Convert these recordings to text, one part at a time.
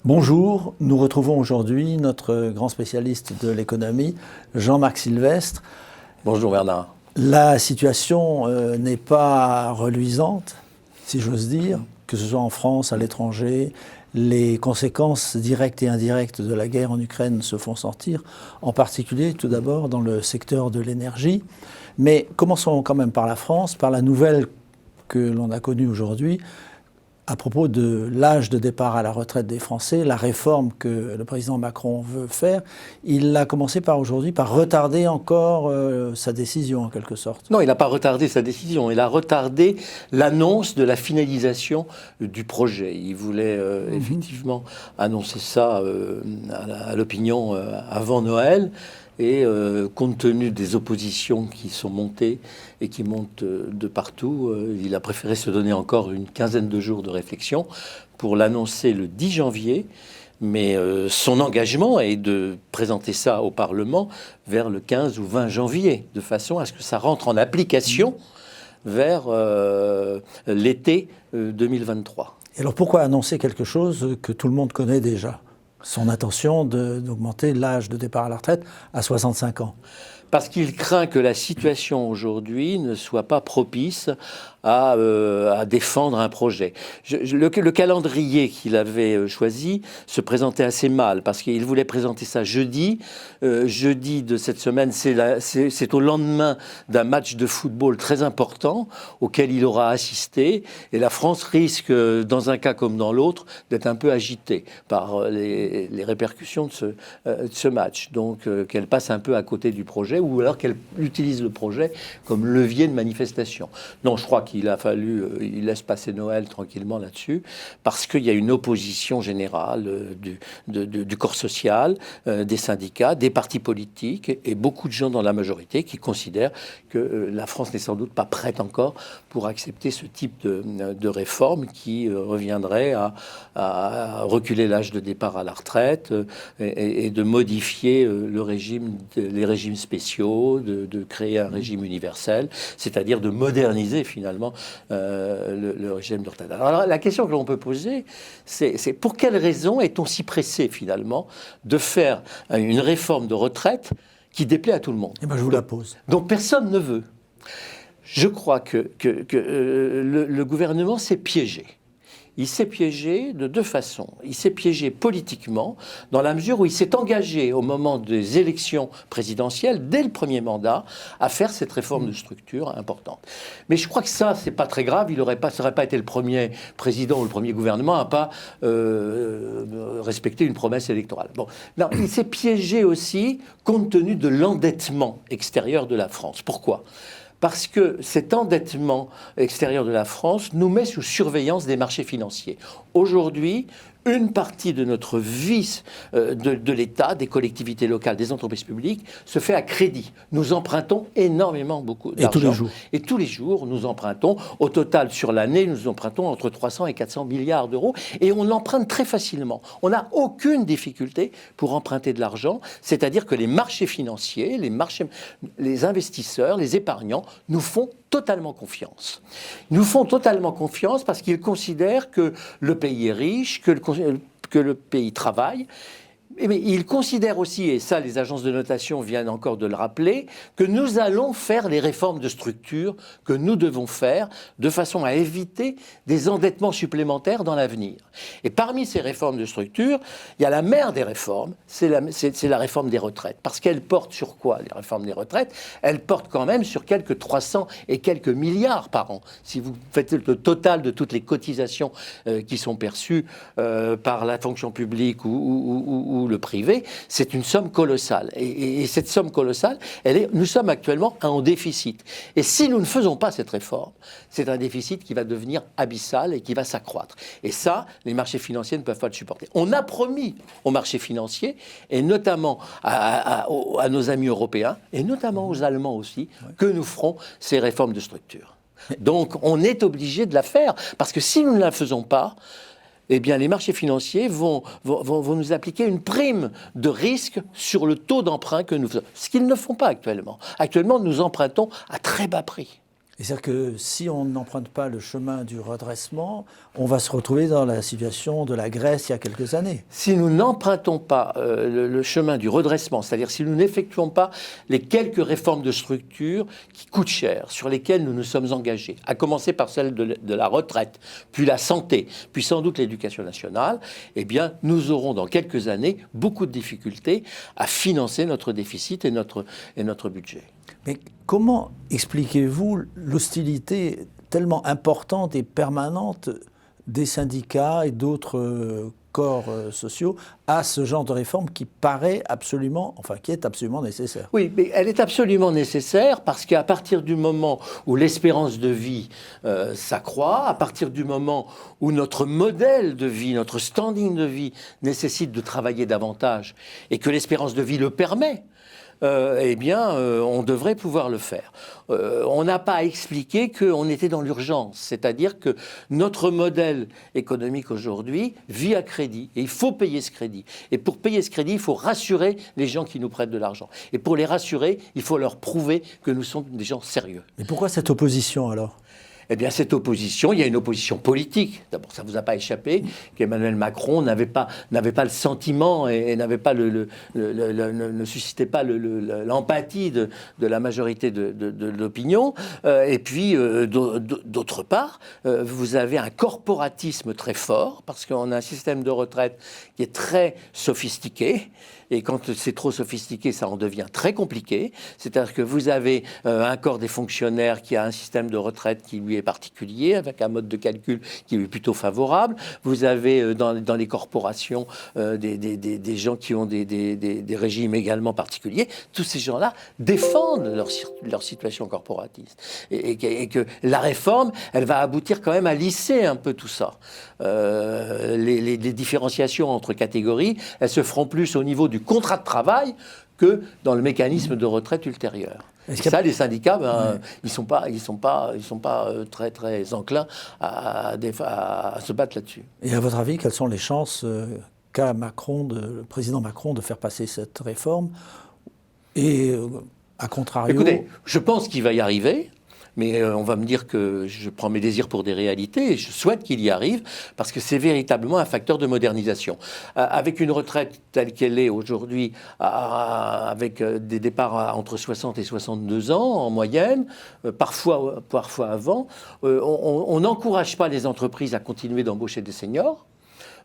Bonjour, nous retrouvons aujourd'hui notre grand spécialiste de l'économie, Jean-Marc Sylvestre. Bonjour Bernard. La situation n'est pas reluisante, si j'ose dire, que ce soit en France, à l'étranger. Les conséquences directes et indirectes de la guerre en Ukraine se font sentir, en particulier tout d'abord dans le secteur de l'énergie. Mais commençons quand même par la France, par la nouvelle que l'on a connue aujourd'hui, à propos de l'âge de départ à la retraite des Français, la réforme que le président Macron veut faire. Il a commencé par aujourd'hui, par retarder encore sa décision en quelque sorte. Non, il n'a pas retardé sa décision, il a retardé l'annonce de la finalisation du projet. Il voulait effectivement annoncer ça à l'opinion avant Noël. Et compte tenu des oppositions qui sont montées et qui montent de partout, il a préféré se donner encore une quinzaine de jours de réflexion pour l'annoncer le 10 janvier. Mais son engagement est de présenter ça au Parlement vers le 15 ou 20 janvier, de façon à ce que ça rentre en application vers l'été 2023. Et alors pourquoi annoncer quelque chose que tout le monde connaît déjà ? Son intention d'augmenter l'âge de départ à la retraite à 65 ans. Parce qu'il craint que la situation aujourd'hui ne soit pas propice à défendre un projet. Le calendrier qu'il avait choisi se présentait assez mal, parce qu'il voulait présenter ça jeudi. Jeudi de cette semaine, c'est au lendemain d'un match de football très important auquel il aura assisté. Et la France risque, dans un cas comme dans l'autre, d'être un peu agitée par les répercussions de ce match. Donc qu'elle passe un peu à côté du projet, ou alors qu'elle utilise le projet comme levier de manifestation. Non, je crois qu'il a fallu, il laisse passer Noël tranquillement là-dessus, parce qu'il y a une opposition générale du corps social, des syndicats, des partis politiques, et beaucoup de gens dans la majorité qui considèrent que la France n'est sans doute pas prête encore pour accepter ce type de réforme qui reviendrait à reculer l'âge de départ à la retraite et de modifier les régimes spéciaux, de créer un régime universel, c'est-à-dire de moderniser finalement le régime de retraite. Alors la question que l'on peut poser, c'est pour quelle raison est-on si pressé finalement de faire une réforme de retraite qui déplaît à tout le monde? Eh bien, je vous la pose. Donc personne ne veut. Je crois que le gouvernement s'est piégé. Il s'est piégé de deux façons. Il s'est piégé politiquement, dans la mesure où il s'est engagé au moment des élections présidentielles, dès le premier mandat, à faire cette réforme de structure importante. Mais je crois que ça, c'est pas très grave. Il n'aurait pas été le premier président ou le premier gouvernement à pas respecter une promesse électorale. Bon, non, il s'est piégé aussi compte tenu de l'endettement extérieur de la France. Pourquoi ? Parce que cet endettement extérieur de la France nous met sous surveillance des marchés financiers. Aujourd'hui, une partie de notre vie de l'État, des collectivités locales, des entreprises publiques, se fait à crédit. Nous empruntons énormément beaucoup d'argent. Et tous les jours. Et tous les jours, nous empruntons. Au total, sur l'année, nous empruntons entre 300 et 400 milliards d'euros. Et on emprunte très facilement. On n'a aucune difficulté pour emprunter de l'argent. C'est-à-dire que les marchés financiers, les investisseurs, les épargnants nous font totalement confiance. Ils nous font totalement confiance parce qu'ils considèrent que le pays est riche, que le pays travaille. Mais ils considèrent aussi, et ça les agences de notation viennent encore de le rappeler, que nous allons faire les réformes de structure que nous devons faire de façon à éviter des endettements supplémentaires dans l'avenir. Et parmi ces réformes de structure, il y a la mère des réformes, c'est la réforme des retraites. Parce qu'elle porte sur quoi, les réformes des retraites? Elle porte quand même sur quelques 300 et quelques milliards par an. Si vous faites le total de toutes les cotisations qui sont perçues par la fonction publique ou le privé, c'est une somme colossale. Et cette somme colossale, nous sommes actuellement en déficit. Et si nous ne faisons pas cette réforme, c'est un déficit qui va devenir abyssal et qui va s'accroître. Et ça, les marchés financiers ne peuvent pas le supporter. On a promis aux marchés financiers, et notamment à nos amis européens, et notamment aux Allemands aussi, que nous ferons ces réformes de structure. Donc on est obligé de la faire, parce que si nous ne la faisons pas, eh bien, les marchés financiers vont nous appliquer une prime de risque sur le taux d'emprunt que nous faisons. Ce qu'ils ne font pas actuellement. Actuellement, nous empruntons à très bas prix. Et c'est-à-dire que si on n'emprunte pas le chemin du redressement, on va se retrouver dans la situation de la Grèce il y a quelques années. Si nous n'empruntons pas le chemin du redressement, c'est-à-dire si nous n'effectuons pas les quelques réformes de structure qui coûtent cher, sur lesquelles nous nous sommes engagés, à commencer par celle de la retraite, puis la santé, puis sans doute l'éducation nationale, eh bien, nous aurons dans quelques années beaucoup de difficultés à financer notre déficit et notre budget. Mais comment expliquez-vous l'hostilité tellement importante et permanente des syndicats et d'autres corps sociaux à ce genre de réforme qui paraît absolument, enfin qui est absolument nécessaire? Oui, mais elle est absolument nécessaire parce qu'à partir du moment où l'espérance de vie s'accroît, à partir du moment où notre modèle de vie, notre standing de vie nécessite de travailler davantage et que l'espérance de vie le permet, eh bien, on devrait pouvoir le faire. On n'a pas expliqué qu'on était dans l'urgence, c'est-à-dire que notre modèle économique aujourd'hui vit à crédit, et il faut payer ce crédit. Et pour payer ce crédit, il faut rassurer les gens qui nous prêtent de l'argent. Et pour les rassurer, il faut leur prouver que nous sommes des gens sérieux. Mais pourquoi cette opposition alors? Eh bien, cette opposition, il y a une opposition politique. D'abord, ça ne vous a pas échappé qu'Emmanuel Macron n'avait pas le sentiment et n'avait pas ne suscitait pas l'empathie de la majorité de l'opinion. Et puis, d'autre part, vous avez un corporatisme très fort parce qu'on a un système de retraite qui est très sophistiqué. Et quand c'est trop sophistiqué, ça en devient très compliqué. C'est-à-dire que vous avez un corps des fonctionnaires qui a un système de retraite qui lui est particulier, avec un mode de calcul qui lui est plutôt favorable. Vous avez dans les corporations des gens qui ont des régimes également particuliers. Tous ces gens-là défendent leur situation corporatiste. Et que la réforme, elle va aboutir quand même à lisser un peu tout ça. Les différenciations entre catégories, elles se feront plus au niveau du contrat de travail que dans le mécanisme de retraite ultérieur. Et ça, les syndicats, ils sont pas très très enclins à se battre là-dessus. Et à votre avis, quelles sont les chances qu'a le président Macron de faire passer cette réforme? Et à contrario... Écoutez, je pense qu'il va y arriver. Mais on va me dire que je prends mes désirs pour des réalités et je souhaite qu'il y arrive parce que c'est véritablement un facteur de modernisation. Avec une retraite telle qu'elle est aujourd'hui, avec des départs entre 60 et 62 ans en moyenne, parfois avant, on n'encourage pas les entreprises à continuer d'embaucher des seniors.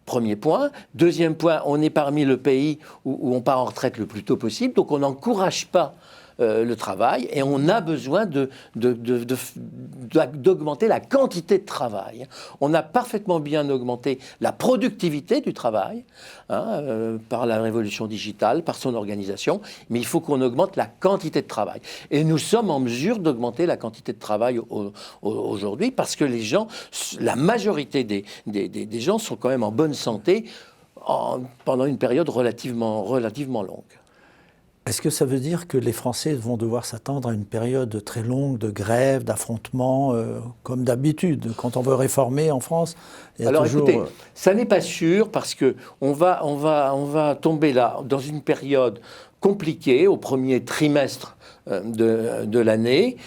Premier point. Deuxième point, on est parmi le pays où on part en retraite le plus tôt possible, donc on n'encourage pas le travail et on a besoin d'augmenter la quantité de travail. On a parfaitement bien augmenté la productivité du travail par la révolution digitale, par son organisation, mais il faut qu'on augmente la quantité de travail. Et nous sommes en mesure d'augmenter la quantité de travail aujourd'hui parce que les gens, la majorité des gens sont quand même en bonne santé pendant une période relativement longue. Est-ce que ça veut dire que les Français vont devoir s'attendre à une période très longue de grève, d'affrontements, comme d'habitude? Quand on veut réformer en France, il y a toujours... Écoutez, ça n'est pas sûr parce qu'on va tomber là dans une période compliquée au premier trimestre de l'année,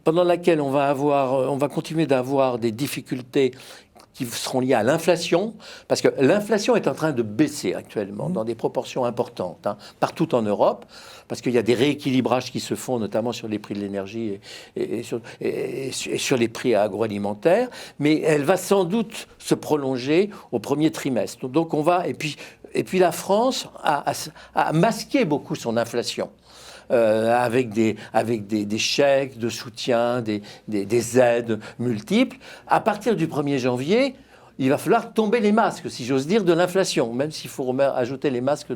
pendant laquelle on va continuer d'avoir des difficultés qui seront liées à l'inflation, parce que l'inflation est en train de baisser actuellement dans des proportions importantes, partout en Europe, parce qu'il y a des rééquilibrages qui se font, notamment sur les prix de l'énergie et sur les prix agroalimentaires, mais elle va sans doute se prolonger au premier trimestre. Donc on va... Et puis la France a masqué beaucoup son inflation. Avec des chèques de soutien, des aides multiples. À partir du 1er janvier, il va falloir tomber les masques, si j'ose dire, de l'inflation, même s'il faut ajouter les masques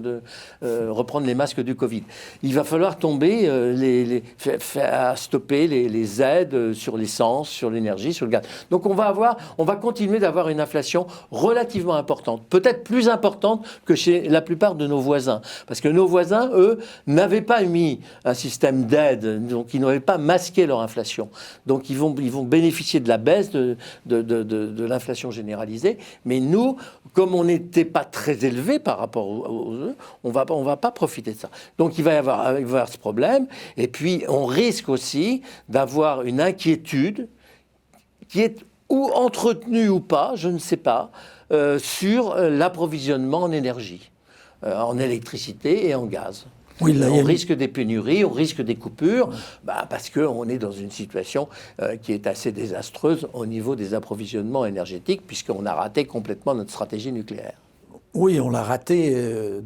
reprendre les masques du Covid. Il va falloir tomber, stopper les aides sur l'essence, sur l'énergie, sur le gaz. Donc on va continuer d'avoir une inflation relativement importante, peut-être plus importante que chez la plupart de nos voisins, parce que nos voisins, eux, n'avaient pas mis un système d'aide, donc ils n'avaient pas masqué leur inflation. Donc ils vont bénéficier de la baisse de l'inflation généralisée généralisé. Mais nous, comme on n'était pas très élevé par rapport aux œufs, on va pas profiter de ça. Donc il va y avoir ce problème. Et puis on risque aussi d'avoir une inquiétude qui est ou entretenue ou pas, je ne sais pas, sur l'approvisionnement en énergie, en électricité et en gaz. Oui, là, on risque des pénuries, on risque des coupures, parce qu'on est dans une situation qui est assez désastreuse au niveau des approvisionnements énergétiques, puisqu'on a raté complètement notre stratégie nucléaire. Oui, on l'a raté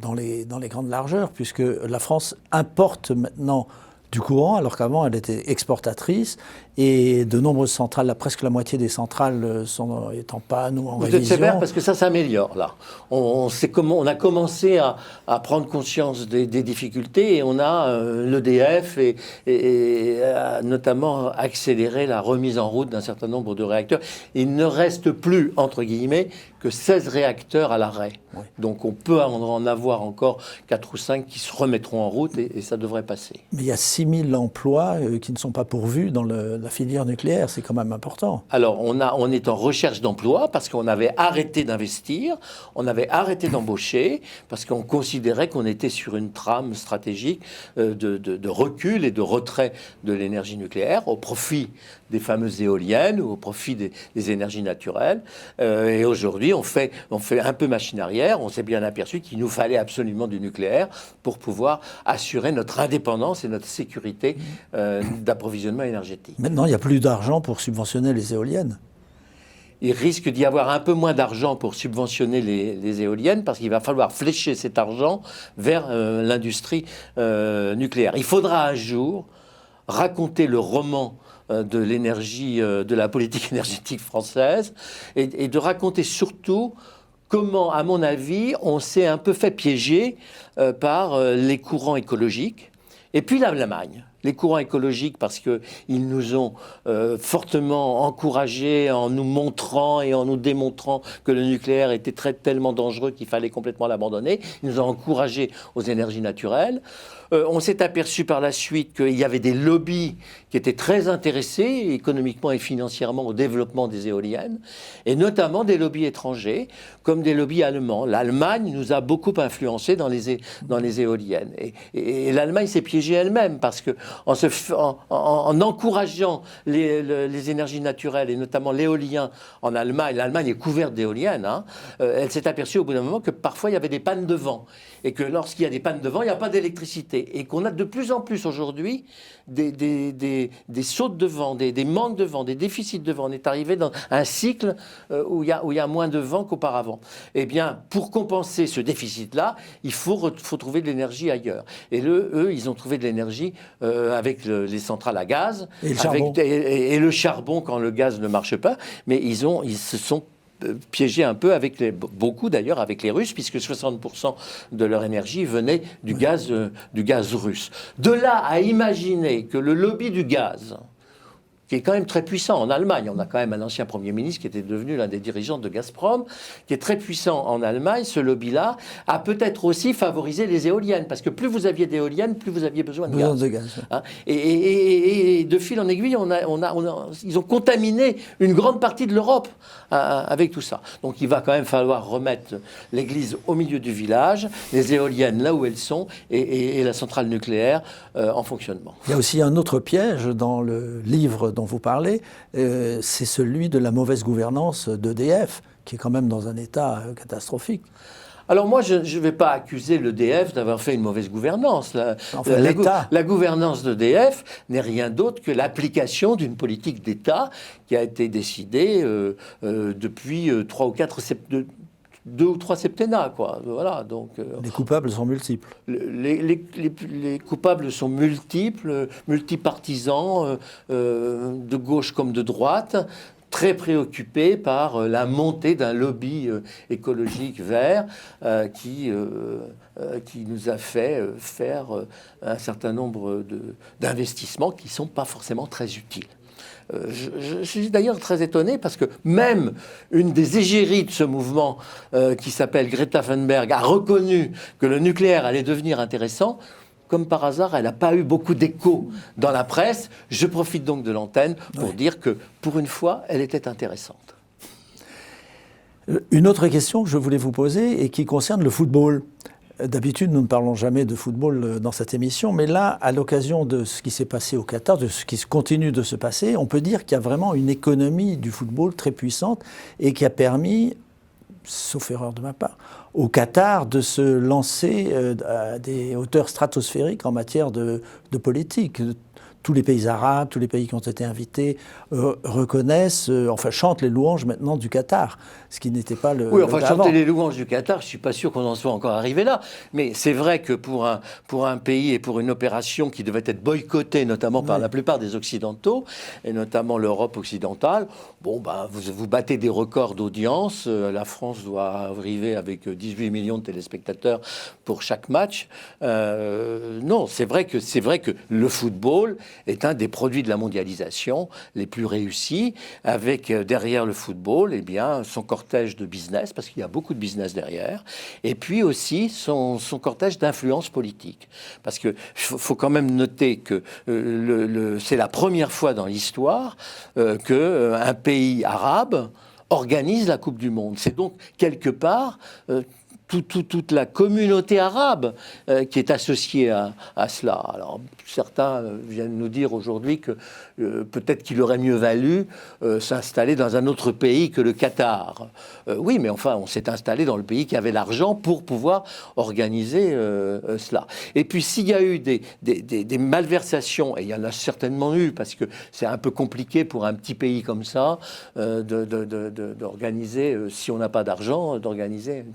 dans les grandes largeurs, puisque la France importe maintenant du courant, alors qu'avant elle était exportatrice, et de nombreuses centrales, presque la moitié des centrales est en panne ou en révision. Vous êtes sévère parce que ça s'améliore là. On a commencé à prendre conscience des difficultés, et on a l'EDF et a notamment accéléré la remise en route d'un certain nombre de réacteurs. Il ne reste plus, entre guillemets, que 16 réacteurs à l'arrêt. Oui. Donc on peut en avoir encore 4 ou 5 qui se remettront en route, et ça devrait passer. Mais il y a 6000 emplois qui ne sont pas pourvus dans la filière nucléaire, c'est quand même important. Alors on est en recherche d'emploi parce qu'on avait arrêté d'investir, on avait arrêté d'embaucher, parce qu'on considérait qu'on était sur une trame stratégique de recul et de retrait de l'énergie nucléaire au profit des fameuses éoliennes ou au profit des énergies naturelles. Et aujourd'hui, on fait un peu machine arrière. On s'est bien aperçu qu'il nous fallait absolument du nucléaire pour pouvoir assurer notre indépendance et notre sécurité d'approvisionnement énergétique. Maintenant, il n'y a plus d'argent pour subventionner les éoliennes. Il risque d'y avoir un peu moins d'argent pour subventionner les éoliennes, parce qu'il va falloir flécher cet argent vers l'industrie nucléaire. Il faudra un jour raconter le roman de l'énergie, de la politique énergétique française, et de raconter surtout comment, à mon avis, on s'est un peu fait piéger par les courants écologiques, et puis l'Allemagne. Les courants écologiques, parce qu'ils nous ont fortement encouragés en nous montrant et en nous démontrant que le nucléaire était tellement dangereux qu'il fallait complètement l'abandonner. Ils nous ont encouragés aux énergies naturelles. On s'est aperçu par la suite qu'il y avait des lobbies qui étaient très intéressés économiquement et financièrement au développement des éoliennes, et notamment des lobbies étrangers, comme des lobbies allemands. L'Allemagne nous a beaucoup influencés dans les éoliennes. Et l'Allemagne s'est piégée elle-même, parce que en encourageant les énergies naturelles, et notamment l'éolien en Allemagne, l'Allemagne est couverte d'éoliennes, elle s'est aperçue au bout d'un moment que parfois il y avait des pannes de vent, et que lorsqu'il y a des pannes de vent, il n'y a pas d'électricité, et qu'on a de plus en plus aujourd'hui des sautes de vent, des manques de vent, des déficits de vent. On est arrivé dans un cycle où il y a moins de vent qu'auparavant. Eh bien, pour compenser ce déficit-là, il faut trouver de l'énergie ailleurs. Et eux, ils ont trouvé de l'énergie avec les centrales à gaz, et le charbon. Et le charbon quand le gaz ne marche pas. Mais ils se sont piégés un peu beaucoup d'ailleurs avec les Russes, puisque 60% de leur énergie venait du gaz russe. De là à imaginer que le lobby du gaz, qui est quand même très puissant en Allemagne. On a quand même un ancien Premier ministre qui était devenu l'un des dirigeants de Gazprom, qui est très puissant en Allemagne. Ce lobby-là a peut-être aussi favorisé les éoliennes, parce que plus vous aviez d'éoliennes, plus vous aviez besoin de gaz. Hein, et de fil en aiguille, ils ont contaminé une grande partie de l'Europe avec tout ça. Donc il va quand même falloir remettre l'église au milieu du village, les éoliennes là où elles sont, et la centrale nucléaire en fonctionnement. Il y a aussi un autre piège dans le livre dont vous parlez, c'est celui de la mauvaise gouvernance d'EDF, qui est quand même dans un état catastrophique. Alors moi, je ne vais pas accuser l'EDF d'avoir fait une mauvaise gouvernance. La gouvernance d'EDF n'est rien d'autre que l'application d'une politique d'État qui a été décidée depuis 2 ou 3 septennats, quoi. Voilà, donc, les coupables sont multiples. Les coupables sont multiples, multipartisans, de gauche comme de droite, très préoccupés par la montée d'un lobby écologique vert qui nous a fait faire un certain nombre d'investissements qui ne sont pas forcément très utiles. Je suis d'ailleurs très étonné, parce que même une des égéries de ce mouvement qui s'appelle Greta Thunberg a reconnu que le nucléaire allait devenir intéressant. Comme par hasard, elle n'a pas eu beaucoup d'écho dans la presse. Je profite donc de l'antenne pour dire que, pour une fois, elle était intéressante. Une autre question que je voulais vous poser et qui concerne le football. D'habitude, nous ne parlons jamais de football dans cette émission, mais là, à l'occasion de ce qui s'est passé au Qatar, de ce qui continue de se passer, on peut dire qu'il y a vraiment une économie du football très puissante et qui a permis, sauf erreur de ma part, au Qatar de se lancer à des hauteurs stratosphériques en matière de politique. Tous les pays arabes, tous les pays qui ont été invités reconnaissent, enfin chantent les louanges maintenant du Qatar, ce qui n'était pas le Oui, enfin le chanter avant. les louanges du Qatar, je ne suis pas sûr qu'on en soit encore arrivé là. Mais c'est vrai que pour un pays et pour une opération qui devait être boycottée, notamment par la plupart des Occidentaux, et notamment l'Europe occidentale, bon, ben, vous battez des records d'audience. La France doit arriver avec 18 millions de téléspectateurs pour chaque match. Non, c'est vrai que le football est un des produits de la mondialisation les plus réussis, avec derrière le football, eh bien, son cortège de business, parce qu'il y a beaucoup de business derrière, et puis aussi son cortège d'influence politique. Parce que faut quand même noter que c'est la première fois dans l'histoire qu'un pays arabe organise la Coupe du Monde. C'est donc quelque part toute la communauté arabe qui est associée à cela. Alors, certains viennent nous dire aujourd'hui que peut-être qu'il aurait mieux valu s'installer dans un autre pays que le Qatar. Oui, mais enfin, on s'est installé dans le pays qui avait l'argent pour pouvoir organiser cela. Et puis, s'il y a eu des malversations, et il y en a certainement eu, parce que c'est un peu compliqué pour un petit pays comme ça d'organiser, si on n'a pas d'argent, d'organiser.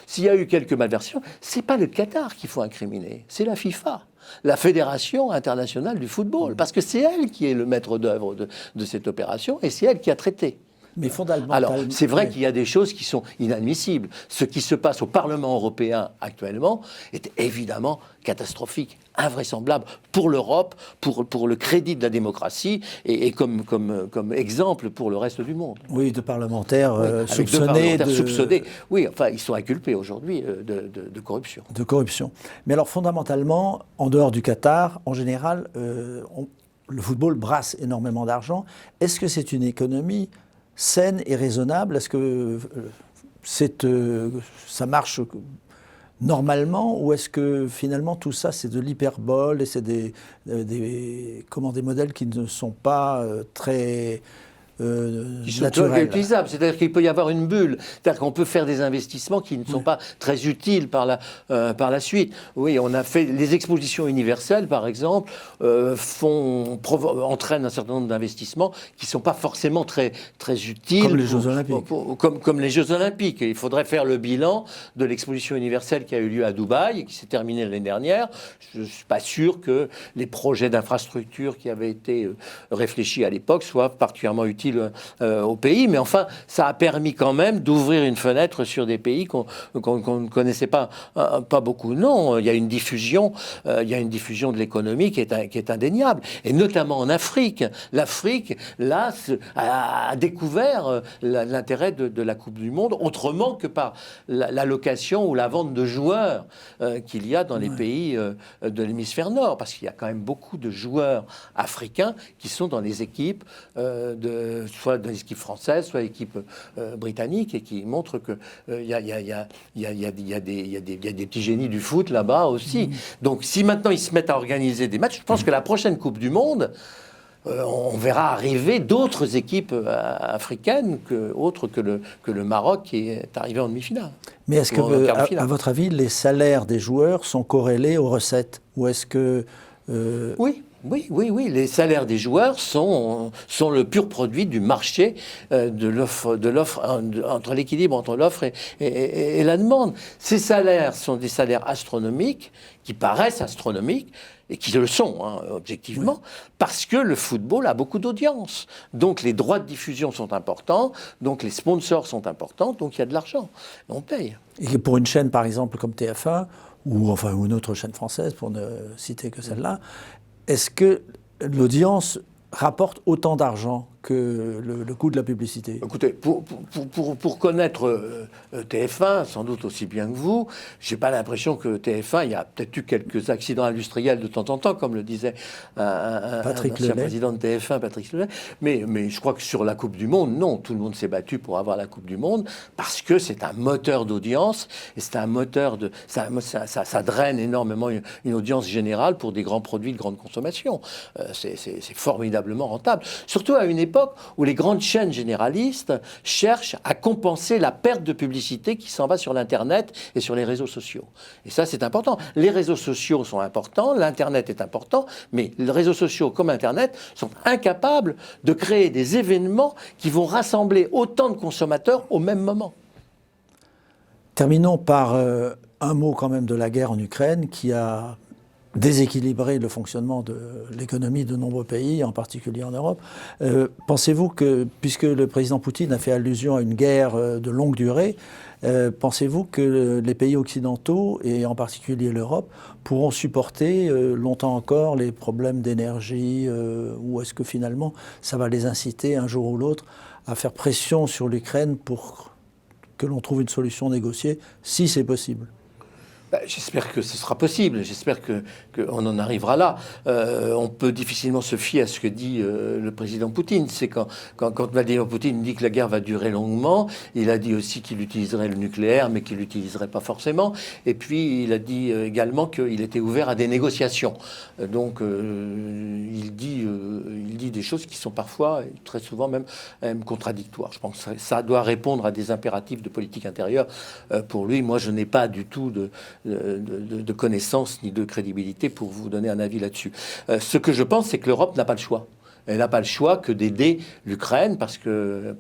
S'il y a eu quelques malversations, c'est pas le Qatar qu'il faut incriminer, c'est la FIFA, la Fédération internationale du football, parce que c'est elle qui est le maître d'œuvre de cette opération et c'est elle qui a traité. Mais fondamentalement, alors, c'est vrai qu'il y a des choses qui sont inadmissibles. Ce qui se passe au Parlement européen actuellement est évidemment catastrophique, invraisemblable pour l'Europe, pour le crédit de la démocratie et comme exemple pour le reste du monde. Oui, de parlementaires soupçonnés. Oui, enfin, ils sont inculpés aujourd'hui de corruption. De corruption. Mais alors, fondamentalement, en dehors du Qatar, en général, le football brasse énormément d'argent. Est-ce que c'est une économie saine et raisonnable? Est-ce que ça marche normalement ou est-ce que finalement tout ça c'est de l'hyperbole et c'est des modèles qui ne sont pas très qui sont naturels. Utilisables, c'est-à-dire qu'il peut y avoir une bulle, c'est-à-dire qu'on peut faire des investissements qui ne sont pas très utiles par la suite. Oui, on a fait les expositions universelles, par exemple, entraînent un certain nombre d'investissements qui ne sont pas forcément très utiles. Comme les Jeux Olympiques. Comme les Jeux Olympiques. Il faudrait faire le bilan de l'exposition universelle qui a eu lieu à Dubaï et qui s'est terminée l'année dernière. Je ne suis pas sûr que les projets d'infrastructure qui avaient été réfléchis à l'époque soient particulièrement utiles au pays, mais enfin, ça a permis quand même d'ouvrir une fenêtre sur des pays qu'on ne connaissait pas beaucoup. Non, il y a une diffusion de l'économie qui est indéniable, et notamment en Afrique. L'Afrique, là, a découvert l'intérêt de la Coupe du Monde, autrement que par l'allocation ou la vente de joueurs qu'il y a dans les pays de l'hémisphère nord, parce qu'il y a quand même beaucoup de joueurs africains qui sont dans les équipes soit dans les équipes françaises, soit l'équipe britannique, et qui montrent que il y a des petits génies du foot là-bas aussi. Donc, si maintenant ils se mettent à organiser des matchs, je pense que la prochaine Coupe du Monde, on verra arriver d'autres équipes africaines autres que le Maroc qui est arrivé en demi-finale. Mais est-ce que, à votre avis, les salaires des joueurs sont corrélés aux recettes? Ou est-ce que... Oui. Les salaires des joueurs sont le pur produit du marché de l'offre entre l'équilibre entre l'offre et la demande. Ces salaires sont des salaires astronomiques, qui paraissent astronomiques, et qui le sont, objectivement, parce que le football a beaucoup d'audience. Donc les droits de diffusion sont importants, donc les sponsors sont importants, donc il y a de l'argent. On paye. Et pour une chaîne, par exemple, comme TF1, ou une autre chaîne française, pour ne citer que celle-là, est-ce que l'audience rapporte autant d'argent que le coût de la publicité. Écoutez, pour connaître TF1, sans doute aussi bien que vous, j'ai pas l'impression que TF1, il y a peut-être eu quelques accidents industriels de temps en temps, comme le disait un ancien président de TF1, Patrick Lelay, mais je crois que sur la Coupe du Monde, non, tout le monde s'est battu pour avoir la Coupe du Monde, parce que c'est un moteur d'audience, et c'est un moteur de... Ça draine énormément une audience générale pour des grands produits de grande consommation. C'est formidablement rentable. Surtout à une époque où les grandes chaînes généralistes cherchent à compenser la perte de publicité qui s'en va sur l'Internet et sur les réseaux sociaux. Et ça, c'est important. Les réseaux sociaux sont importants, l'Internet est important, mais les réseaux sociaux comme Internet sont incapables de créer des événements qui vont rassembler autant de consommateurs au même moment. Terminons par un mot quand même de la guerre en Ukraine qui a déséquilibré le fonctionnement de l'économie de nombreux pays, en particulier en Europe. Pensez-vous que, puisque le président Poutine a fait allusion à une guerre de longue durée, pensez-vous que les pays occidentaux, et en particulier l'Europe, pourront supporter longtemps encore les problèmes d'énergie, ou est-ce que finalement ça va les inciter un jour ou l'autre à faire pression sur l'Ukraine pour que l'on trouve une solution négociée, si c'est possible? J'espère que ce sera possible, j'espère qu'on en arrivera là. On peut difficilement se fier à ce que dit le président Poutine. C'est quand Vladimir Poutine dit que la guerre va durer longuement, il a dit aussi qu'il utiliserait le nucléaire, mais qu'il ne l'utiliserait pas forcément. Et puis il a dit également qu'il était ouvert à des négociations. Donc il dit des choses qui sont parfois, très souvent même contradictoires. Je pense que ça doit répondre à des impératifs de politique intérieure. Pour lui, moi je n'ai pas du tout de connaissances ni de crédibilité pour vous donner un avis là-dessus. Ce que je pense, c'est que l'Europe n'a pas le choix. Elle n'a pas le choix que d'aider l'Ukraine, parce que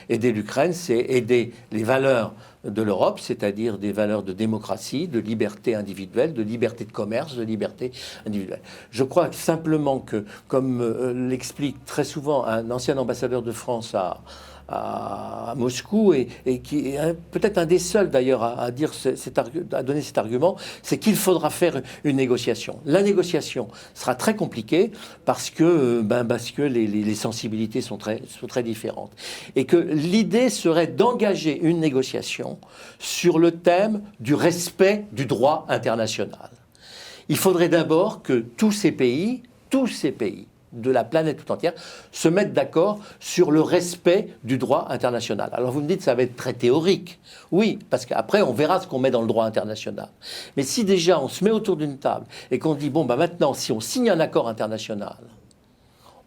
aider l'Ukraine, c'est aider les valeurs de l'Europe, c'est-à-dire des valeurs de démocratie, de liberté individuelle, de liberté de commerce, de liberté individuelle. Je crois simplement que, comme l'explique très souvent un ancien ambassadeur de France à Moscou, et qui est peut-être un des seuls d'ailleurs à donner cet argument, c'est qu'il faudra faire une négociation. La négociation sera très compliquée parce que les sensibilités sont très différentes. Et que l'idée serait d'engager une négociation sur le thème du respect du droit international. Il faudrait d'abord que tous ces pays de la planète tout entière se mettent d'accord sur le respect du droit international. Alors vous me dites, ça va être très théorique. Oui, parce qu'après, on verra ce qu'on met dans le droit international. Mais si déjà on se met autour d'une table et qu'on dit, maintenant, si on signe un accord international,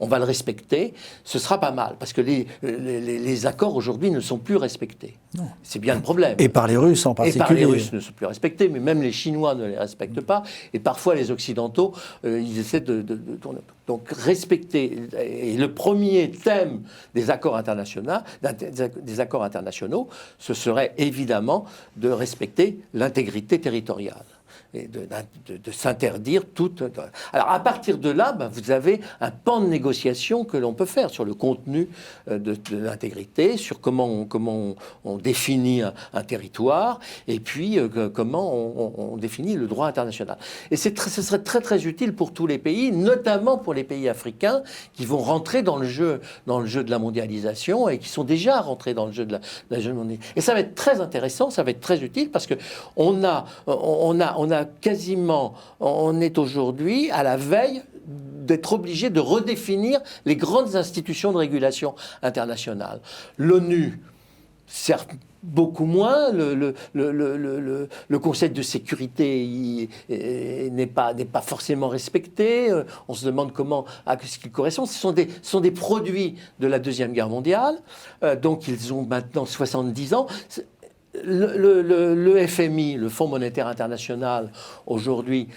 on va le respecter, ce sera pas mal, parce que les accords aujourd'hui ne sont plus respectés. Non. C'est bien le problème. Et par les Russes en particulier. Les Russes ne sont plus respectés, mais même les Chinois ne les respectent pas, et parfois les Occidentaux, ils essaient de tourner. Donc respecter, et le premier thème des accords internationaux, ce serait évidemment de respecter l'intégrité territoriale. Et de s'interdire toute... Alors, à partir de là, vous avez un pan de négociation que l'on peut faire sur le contenu de l'intégrité, sur comment on définit un territoire, et puis comment on définit le droit international. Et ce serait très, très utile pour tous les pays, notamment pour les pays africains, qui vont rentrer dans le jeu de la mondialisation, et qui sont déjà rentrés dans le jeu de la mondialisation. Et ça va être très intéressant, ça va être très utile, parce que on est aujourd'hui à la veille d'être obligé de redéfinir les grandes institutions de régulation internationale. L'ONU sert beaucoup moins, le Conseil de sécurité n'est pas forcément respecté, on se demande à ce qu'il correspond. Ce sont des produits de la Deuxième Guerre mondiale, donc ils ont maintenant 70 ans. Le FMI, le Fonds monétaire international, aujourd'hui,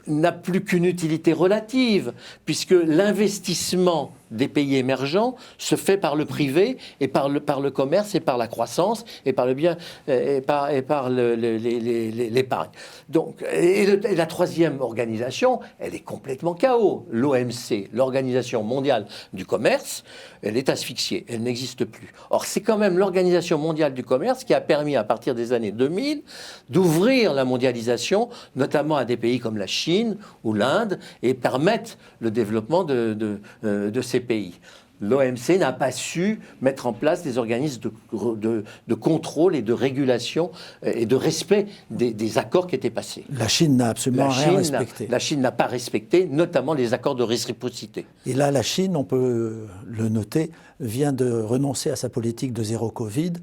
n'a plus qu'une utilité relative, puisque l'investissement des pays émergents se fait par le privé et par le commerce et par la croissance et par le bien et par l'épargne. Donc, et la troisième organisation, elle est complètement chaos. L'OMC, l'Organisation mondiale du commerce, elle est asphyxiée, elle n'existe plus. Or, c'est quand même l'Organisation mondiale du commerce qui a permis, à partir des années 2000, d'ouvrir la mondialisation, notamment à des pays comme la Chine ou l'Inde, et permettre le développement de ces pays. L'OMC n'a pas su mettre en place des organismes de contrôle et de régulation et de respect des accords qui étaient passés. La Chine n'a absolument rien respecté. La Chine n'a pas respecté, notamment les accords de réciprocité. Et là, la Chine, on peut le noter, vient de renoncer à sa politique de zéro Covid.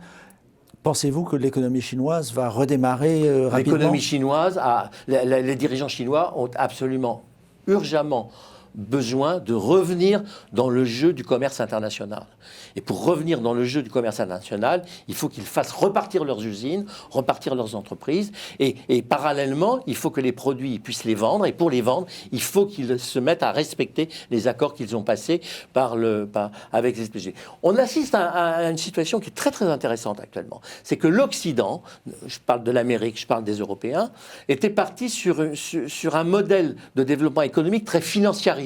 Pensez-vous que l'économie chinoise va redémarrer rapidement ? L'économie chinoise, les dirigeants chinois ont absolument, urgemment, besoin de revenir dans le jeu du commerce international. Et pour revenir dans le jeu du commerce international, il faut qu'ils fassent repartir leurs usines, repartir leurs entreprises. Et parallèlement, il faut que les produits puissent les vendre. Et pour les vendre, il faut qu'ils se mettent à respecter les accords qu'ils ont passés avec les SPG. On assiste à une situation qui est très très intéressante actuellement. C'est que l'Occident, je parle de l'Amérique, je parle des Européens, était parti sur un modèle de développement économique très financiarisé.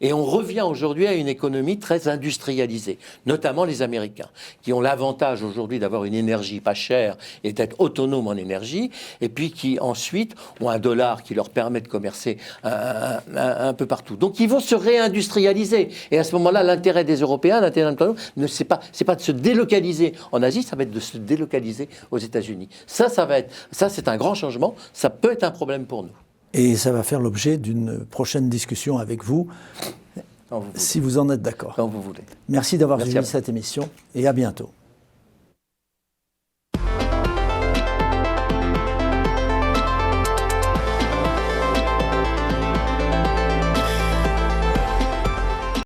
Et on revient aujourd'hui à une économie très industrialisée, notamment les Américains, qui ont l'avantage aujourd'hui d'avoir une énergie pas chère et d'être autonomes en énergie, et puis qui ensuite ont un dollar qui leur permet de commercer un peu partout. Donc ils vont se réindustrialiser. Et à ce moment-là, l'intérêt des Européens, l'intérêt de nous, c'est pas de se délocaliser en Asie, ça va être de se délocaliser aux États-Unis. Ça c'est un grand changement. Ça peut être un problème pour nous. Et ça va faire l'objet d'une prochaine discussion avec vous, si vous en êtes d'accord. Quand vous voulez. Merci d'avoir suivi cette émission et à bientôt.